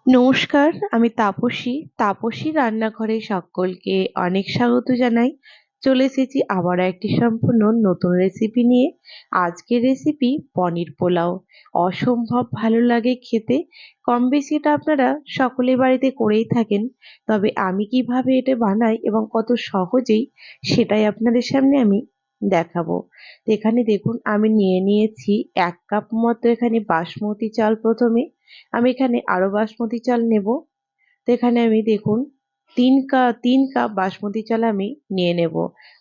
নমস্কার, আমি তাপসী। তাপসী রান্নাঘরে সকলকে অনেক স্বাগত জানাই। চলে এসেছি আবারও একটি সম্পূর্ণ নতুন রেসিপি নিয়ে। আজকের রেসিপি পনির পোলাও। অসম্ভব ভালো লাগে খেতে। কম বেশি এটা আপনারা সকলেই বাড়িতে করেই থাকেন। তবে আমি কিভাবে এটা বানাই এবং কত সহজেই সেটাই আপনাদের সামনে আমি দেখাবো। তো এখানে দেখুন আমি নিয়ে নিয়েছি 1 কাপ মতো এখানে বাসমতি চাল। প্রথমে আমি এখানে আরো বাসমতি চাল নেব। তো এখানে আমি দেখুন 3 কাপ বাসমতি চাল আমি নিয়ে নেব।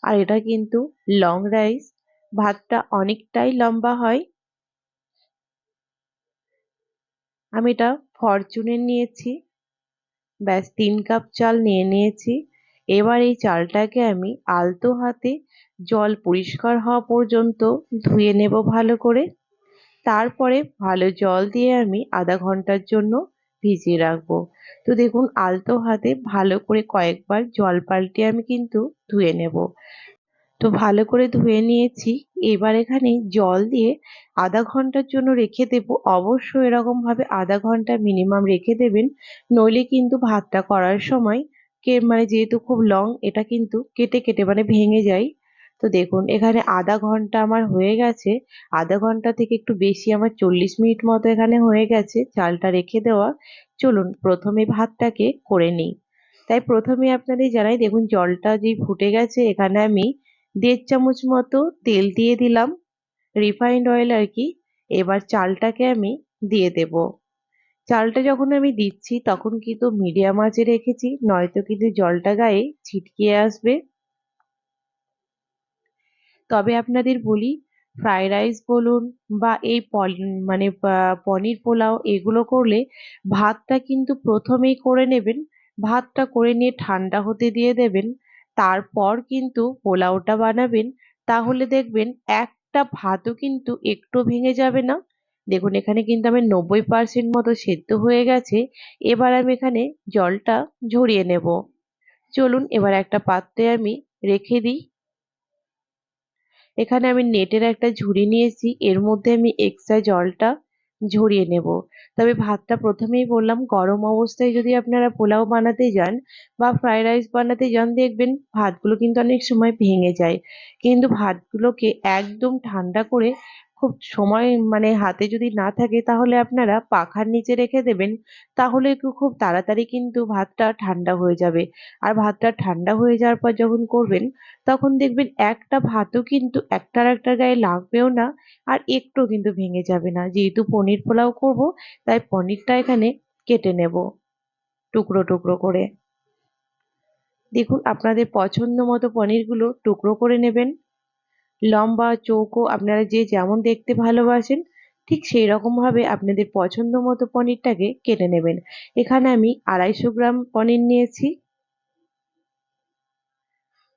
আর এটা কিন্তু লং রাইস, ভাতটা অনেকটাই লম্বা হয়। আমি এটা ফরচুনের নিয়েছি। ব্যাস 3 কাপ চাল নিয়ে নিয়েছি। এবার এই চালটাকে আমি আলতো হাতে জল পরিষ্কার হওয়া পর্যন্ত ধুয়ে নেব ভালো করে। তারপরে ভালো জল দিয়ে আমি আধা ঘন্টার জন্য ভিজিয়ে রাখবো। তো দেখুন আলতো হাতে ভালো করে কয়েকবার জল পাল্টে আমি কিন্তু ধুয়ে নেব। তো ভালো করে ধুয়ে নিয়েছি। এবার এখানে জল দিয়ে আধা ঘন্টার জন্য রেখে দেব। অবশ্যই এরকম ভাবে আধা ঘন্টা মিনিমাম রেখে দেবেন, নইলে কিন্তু ভাতটা করার সময় যেহেতু খুব লং, এটা কিন্তু কেটে কেটে ভেঙে যায়। তো দেখুন এখানে আধা ঘন্টা আমার হয়ে গেছে। আধা ঘন্টা থেকে একটু বেশি, আমার 40 মিনিট মতো এখানে হয়ে গেছে চালটা রেখে দেওয়া। চলুন প্রথমে ভাতটাকে করে নিই। তাই প্রথমে আপনাদের জানাই, দেখুন জলটা যে ফুটে গেছে, এখানে আমি 1.5 চামচ মতো তেল দিয়ে দিলাম, রিফাইন্ড অয়েল আর কি। এবার চালটাকে আমি দিয়ে দেব। চালটা যখন আমি দিচ্ছি তখন কিন্তু মিডিয়াম আঁচে রেখেছি, নয়তো কিন্তু জলটা গায়ে ছিটকে আসবে। তবে আপনাদের বলি, ফ্রাইড রাইস বলুন বা এই পনির পোলাও, এগুলো করলে ভাতটা কিন্তু প্রথমেই করে নেবেন। ভাতটা করে নিয়ে ঠান্ডা হতে দিয়ে দেবেন। তারপর কিন্তু পোলাওটা বানাবেন। তাহলে দেখবেন একটা ভাতও কিন্তু একটু ভেঙে যাবে না। দেখুন এখানে কিন্তু আমার 90% মতো সেদ্ধ হয়ে গেছে। এবার আমি এখানে জলটা ঝরিয়ে নেব। চলুন এবার একটা পাত্রে আমি রেখে দিই। এখানে আমি নেটের একটা ঝুড়ি নিয়েছি, এর মধ্যে আমি এক্সট্রা জলটা ঝরিয়ে নেব। তবে ভাতটা প্রথমেই বললাম, গরম অবস্থায় যদি আপনারা পোলাও বানাতে যান বা ফ্রাইড রাইস বানাতে যান, দেখবেন ভাতগুলো কিন্তু অনেক সময় ভেঙে যায়। কিন্তু ভাতগুলোকে একদম ঠান্ডা করে, খুব সময় হাতে যদি না থাকে তাহলে আপনারা পাখার নিচে রেখে দেবেন। তাহলে খুব তাড়াতাড়ি কিন্তু ভাতটা ঠান্ডা হয়ে যাবে। আর ভাতটা ঠান্ডা হয়ে যাওয়ার পর যখন করবেন, তখন দেখবেন একটা ভাতও কিন্তু একটার একটার গায়ে লাগবেও না, আর একটু কিন্তু ভেঙে যাবে না। যেহেতু পনির পোলাও করব, তাই পনিরটা এখানে কেটে নেব টুকরো টুকরো করে। দেখুন আপনাদের পছন্দ মতো পনিরগুলো টুকরো করে নেবেন। লম্বা চৌকো, আপনারা যে যেমন দেখতে ভালোবাসেন ঠিক সেই রকম ভাবে আপনাদের পছন্দ মতো পনিরটাকে কেটে নেবেন। এখানে আমি 250 গ্রাম পনির নিয়েছি।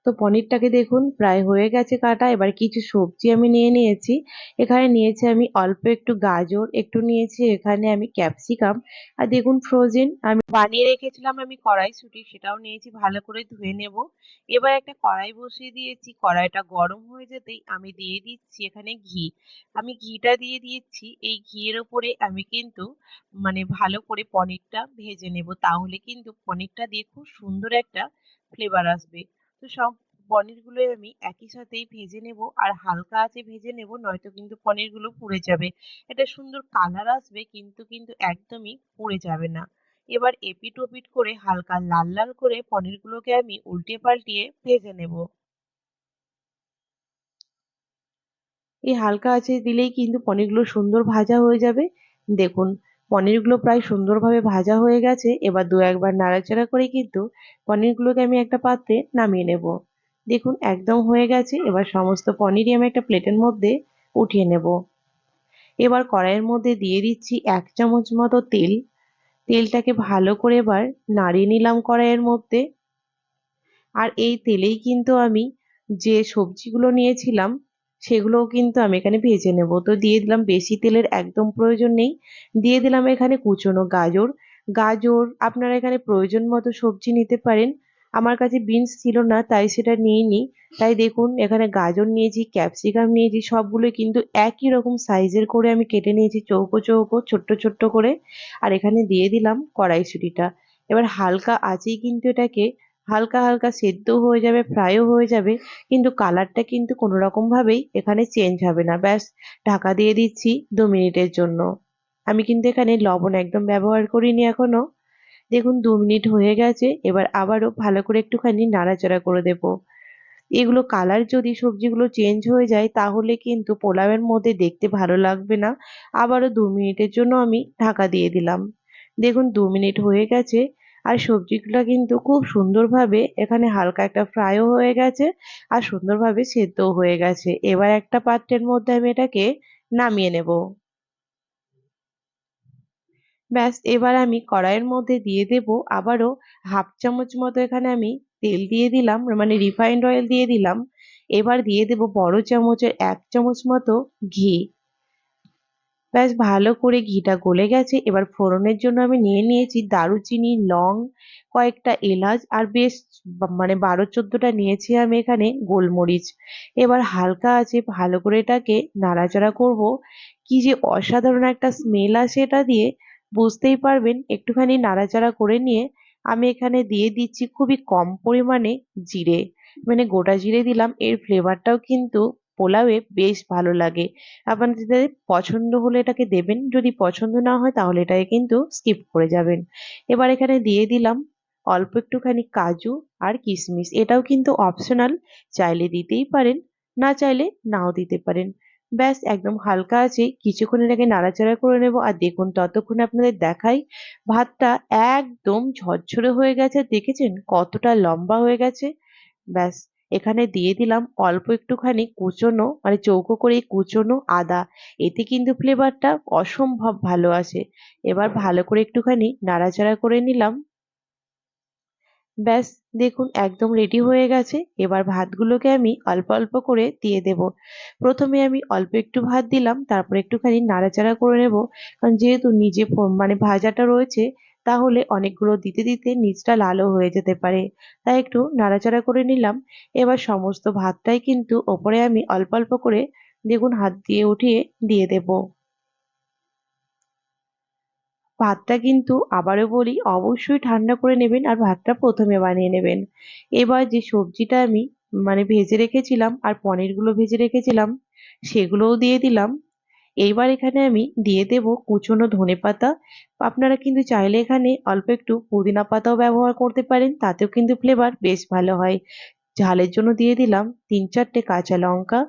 তো পনিরটাকে দেখুন প্রায় হয়ে গেছে কাটা। এবার কিছু সবজি আমি নিয়ে নিয়েছি। এখানে নিয়েছি আমি অল্প একটু গাজর, একটু নিয়েছি এখানে আমি ক্যাপসিকাম। আর দেখুন ফ্রোজেন আমি বানিয়ে রেখেছিলাম আমি কড়াইশুঁটি, সেটাও নিয়েছি, ভালো করে ধুয়ে নেব। এবার একটা কড়াই বসিয়ে দিয়েছি, কড়াইটা গরম হয়ে যেতেই আমি দিয়ে দিচ্ছি এখানে ঘি। আমি ঘিটা দিয়ে দিয়েছি। এই ঘিয়ের ওপরে আমি কিন্তু ভালো করে পনিরটা ভেজে নেব, তাহলে কিন্তু পনিরটা দিয়ে খুব সুন্দর একটা ফ্লেভার আসবে। তো সব পনিরগুলোই আমি একই সাথেই ভেজে নেব, আর হালকা আঁচে ভেজে নেব, নয়তো কিন্তু পনিরগুলো পুড়ে যাবে। এটা সুন্দর কালার আসবে, কিন্তু একদমই পুড়ে যাবে না। এবার এপিট ওপিট করে হালকা লাল লাল করে পনিরগুলোকে আমি উল্টে পাল্টিয়ে ভেজে নেব। এই হালকা আঁচে দিলেই কিন্তু পনিরগুলো সুন্দর ভাজা হয়ে যাবে। দেখুন পনিরগুলো প্রায় সুন্দরভাবে ভাজা হয়ে গেছে। এবার দু একবার নাড়াচাড়া করে কিন্তু পনিরগুলোকে আমি একটা পাত্রে নামিয়ে নেব। দেখুন একদম হয়ে গেছে। এবার সমস্ত পনিরই আমি একটা প্লেটের মধ্যে উঠিয়ে নেব। এবার কড়াইয়ের মধ্যে দিয়ে দিচ্ছি 1 চামচ মতো তেল। তেলটাকে ভালো করে এবার নাড়িয়ে নিলাম কড়াইয়ের মধ্যে। আর এই তেলেই কিন্তু আমি যে সবজিগুলো নিয়েছিলাম সেগুলোও কিন্তু আমি এখানে ভেজে নেব। তো দিয়ে দিলাম, বেশি তেলের একদম প্রয়োজন নেই। দিয়ে দিলাম এখানে কুচনো গাজর। গাজর আপনারা এখানে প্রয়োজন মতো সবজি নিতে পারেন। আমার কাছে বিনস ছিল না, তাই সেটা নিইনি। তাই দেখুন এখানে গাজর নিয়েছি, ক্যাপসিকাম নিয়েছি, সবগুলো কিন্তু একই রকম সাইজের করে আমি কেটে নিয়েছি, চৌকো চৌকো ছোট্ট ছোট্ট করে। আর এখানে দিয়ে দিলাম কড়াইশুঁটিটা। এবার হালকা আঁচেই কিন্তু এটাকে হালকা হালকা সেদ্ধ হয়ে যাবে, ফ্রাইও হয়ে যাবে, কিন্তু কালারটা কিন্তু কোনো রকম ভাবেই এখানে চেঞ্জ হবে না। ব্যাস, ঢাকা দিয়ে দিচ্ছি 2 মিনিটের জন্য। আমি কিন্তু এখানে লবণ একদম ব্যবহার করিনি এখনো। দেখুন 2 মিনিট হয়ে গেছে, এবার আবারও ভালো করে একটুখানি নাড়াচাড়া করে দেবো। এগুলো কালার যদি সবজিগুলো চেঞ্জ হয়ে যায় তাহলে কিন্তু পোলাওয়ের মধ্যে দেখতে ভালো লাগবে না। আবারও 2 মিনিটের জন্য আমি ঢাকা দিয়ে দিলাম। দেখুন 2 মিনিট হয়ে গেছে, আর সবজিগুলো কিন্তু খুব সুন্দরভাবে এখানে হালকা একটা ফ্রাইও হয়ে গেছে, আর সুন্দরভাবে সেদ্ধও হয়ে গেছে। এবার একটা পাত্রের মধ্যে আমি এটাকে নামিয়ে নেব। ব্যাস, এবার আমি কড়াইয়ের মধ্যে দিয়ে দেব আবারও হাফ চামচ মতো এখানে আমি তেল দিয়ে দিলাম, মানে রিফাইন্ড অয়েল দিয়ে দিলাম। এবার দিয়ে দেব বড় চামচের 1 চামচ মতো ঘি। ব্যাস, ভালো করে ঘিটা গলে গেছে। এবার ফোড়নের জন্য আমি নিয়ে নিয়েছি দারুচিনি, লং, কয়েকটা এলাচ, আর বেশ মানে 12-14টা নিয়েছি আমি এখানে গোলমরিচ। এবার হালকা আছে ভালো করে এটাকে নাড়াচাড়া করব। কি যে অসাধারণ একটা স্মেল আসে এটা দিয়ে, বুঝতেই পারবেন। একটুখানি নাড়াচাড়া করে নিয়ে আমি এখানে দিয়ে দিচ্ছি খুবই কম পরিমাণে জিরে, মানে গোটা জিরে দিলাম। এর ফ্লেভারটাও কিন্তু পোলাওয়ে বেশ ভালো লাগে। আপনাদের পছন্দ হলে এটাকে দেবেন, যদি পছন্দ না হয় তাহলে এটাকে কিন্তু স্কিপ করে যাবেন। এবার এখানে দিয়ে দিলাম অল্প একটুখানি কাজু আর কিশমিশ, এটাও কিন্তু অপশনাল, চাইলে দিতেই পারেন, না চাইলে নাও দিতে পারেন। ব্যাস, একদম হালকা আছে কিছুক্ষণ এটাকে নাড়াচাড়া করে নেব। আর দেখুন ততক্ষণে আপনাদের দেখাই, ভাতটা একদম ঝরঝরে হয়ে গেছে। দেখেছেন কতটা লম্বা হয়ে গেছে? ব্যাস, এখানে দিয়ে দিলাম অল্প একটুখানি কুচোনো, মানে চৌকো করে কুচোনো আদা। এতে কিন্তু ফ্লেভারটা অসম্ভব ভালো আসে। এবার ভালো করে একটুখানি নাড়াচাড়া করে নিলাম। ব্যাস, দেখুন একদম রেডি হয়ে গেছে। এবার ভাতগুলোকে আমি অল্প অল্প করে দিয়ে দেব। প্রথমে আমি অল্প একটু ভাত দিলাম, তারপর একটুখানি নাড়াচাড়া করে নেব। কারণ যেহেতু নিচে মানে ভাজাটা রয়েছে, তাহলে অনেকগুলো দিতে দিতে নিচটা লালও হয়ে যেতে পারে। তাই একটু নাড়াচাড়া করে নিলাম। এবার সমস্ত ভাতটাই কিন্তু ওপরে আমি অল্প অল্প করে দেখুন হাত দিয়ে উঠিয়ে দিয়ে দেব। ভাতটা কিন্তু আবারও বলি অবশ্যই ঠান্ডা করে নেবেন, আর ভাতটা প্রথমে বানিয়ে নেবেন। এবার যে সবজিটা আমি মানে ভেজে রেখেছিলাম আর পনিরগুলো ভেজে রেখেছিলাম, সেগুলোও দিয়ে দিলাম। এইবার এখানে আমি দিয়ে দেব কুচনো ধনেপাতা। আপনারা কিন্তু চাইলে এখানে অল্প একটু পুদিনা পাতাও ব্যবহার করতে পারেন, তাতেও কিন্তু ফ্লেভার বেশ ভালো হয়। ঝালের জন্য দিয়ে দিলাম 3-4টে কাঁচা লঙ্কা।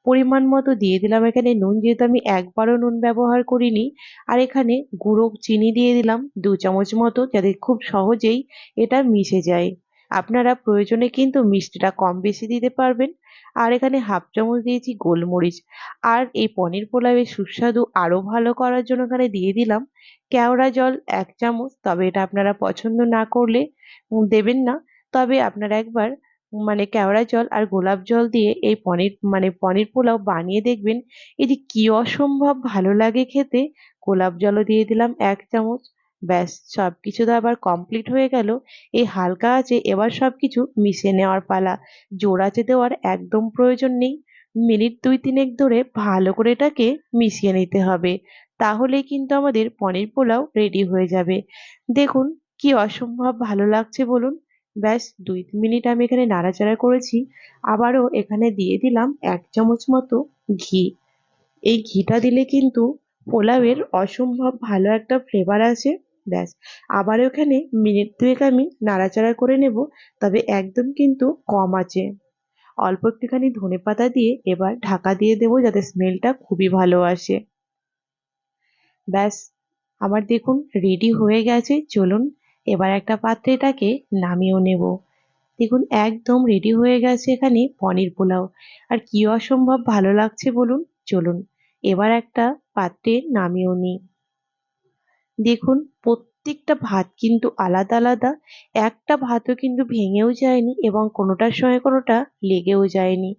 পরিমাণ মতো দিয়ে দিলাম এখানে নুন, যেহেতু আমি একবারও নুন ব্যবহার করিনি। আর এখানে গুঁড়ো চিনি দিয়ে দিলাম 2 চামচ মতো, যাতে খুব সহজেই এটা মিশে যায়। আপনারা প্রয়োজনে কিন্তু মিষ্টিটা কম বেশি দিতে পারবেন। আর এখানে হাফ চামচ দিয়েছি গোলমরিচ। আর এই পনির পোলাওয়ের সুস্বাদু আরো ভালো করার জন্য এখানে দিয়ে দিলাম কেওড়া জল 1 চামচ। তবে এটা আপনারা পছন্দ না করলে দেবেন না। তবে আপনারা একবার মানে কেওড়া জল আর গোলাপ জল দিয়ে এই পনির পোলাও বানিয়ে দেখবেন, এটি কি অসম্ভব ভালো লাগে খেতে। গোলাপ জলও দিয়ে দিলাম 1 চামচ। ব্যাস, সবকিছু তো আবার কমপ্লিট হয়ে গেল। এই হালকা আছে এবার সবকিছু মিশিয়ে নেওয়ার পালা। জোর আঁচে দেওয়ার একদম প্রয়োজন নেই। মিনিট 2-3 ধরে ভালো করে এটাকে মিশিয়ে নিতে হবে। তাহলেই কিন্তু আমাদের পনির পোলাও রেডি হয়ে যাবে। দেখুন কি অসম্ভব ভালো লাগছে বলুন। ব্যাস, 2-3 মিনিট আমি এখানে নাড়াচাড়া করেছি। আবারও এখানে দিয়ে দিলাম 1 চামচ মতো ঘি। এই ঘিটা দিলে কিন্তু পোলাওয়ের অসম্ভব ভালো একটা ফ্লেভার আসে। ব্যাস, আবারও এখানে মিনিট 2 আমি নাড়াচাড়া করে নেব, তবে একদম কিন্তু কম আছে। অল্প একটুখানি ধনেপাতা দিয়ে এবার ঢাকা দিয়ে দেবো, যাতে স্মেলটা খুবই ভালো আসে। ব্যাস, আমার দেখুন রেডি হয়ে গেছে। চলুন এবার একটা পাত্রে এটাকে নামিয়েও নেব। দেখুন একদম রেডি হয়ে গেছে এখানে পনির পোলাও। আর কি অসম্ভব ভালো লাগছে বলুন। চলুন এবার একটা পাত্রে নামিয়েও নিই। দেখুন প্রত্যেকটা ভাত কিন্তু আলাদা আলাদা। একটা ভাতও কিন্তু ভেঙেও যায়নি এবং কোনোটার সঙ্গে কোনোটা লেগেও যায়নি।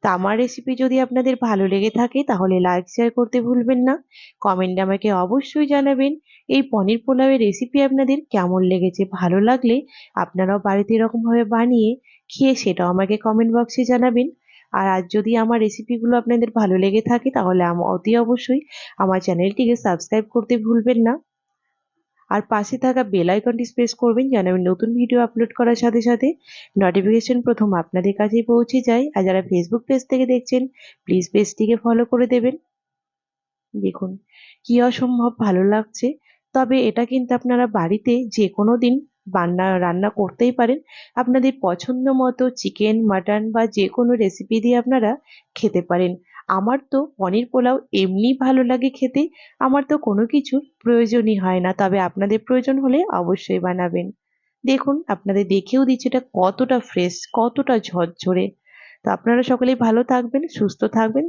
তা আমার রেসিপি যদি আপনাদের ভালো লেগে থাকে তাহলে লাইক শেয়ার করতে ভুলবেন না। কমেন্টে আমাকে অবশ্যই জানাবেন এই পনির পোলাওয়ের রেসিপি আপনাদের কেমন লেগেছে। ভালো লাগলে আপনারাও বাড়িতে এরকমভাবে বানিয়ে খেয়ে সেটাও আমাকে কমেন্ট বক্সে জানাবেন। আর আজ যদি আমার রেসিপিগুলো আপনাদের ভালো লেগে থাকে তাহলে অতি অবশ্যই আমার চ্যানেলটিকে সাবস্ক্রাইব করতে ভুলবেন না। আর পাশে থাকা বেল আইকনটি প্রেস করবেন যেন আমি নতুন ভিডিও আপলোড করার সাথে সাথে নোটিফিকেশন প্রথম আপনাদের কাছে পৌঁছে যায়। আর যারা ফেসবুক পেজ থেকে দেখছেন প্লিজ পেজটিকে ফলো করে দেবেন। দেখুন কি অসম্ভব ভালো লাগছে। তবে এটা কিন্তু আপনারা বাড়িতে যে কোনো দিন রান্না করতেই পারেন। আপনাদের পছন্দ মতো চিকেন, মাটন বা যে কোনো রেসিপি দিয়ে আপনারা খেতে পারেন। আমার তো পনির পোলাও এমনি ভালো লাগে খেতে, আমার তো কোনো কিছুর প্রয়োজনই হয় না। তবে আপনাদের প্রয়োজন হলে অবশ্যই বানাবেন। দেখুন আপনাদের দেখেও দিচ্ছি এটা কতটা ফ্রেশ, কতটা ঝরঝরে। তো আপনারা সকলেই ভালো থাকবেন, সুস্থ থাকবেন।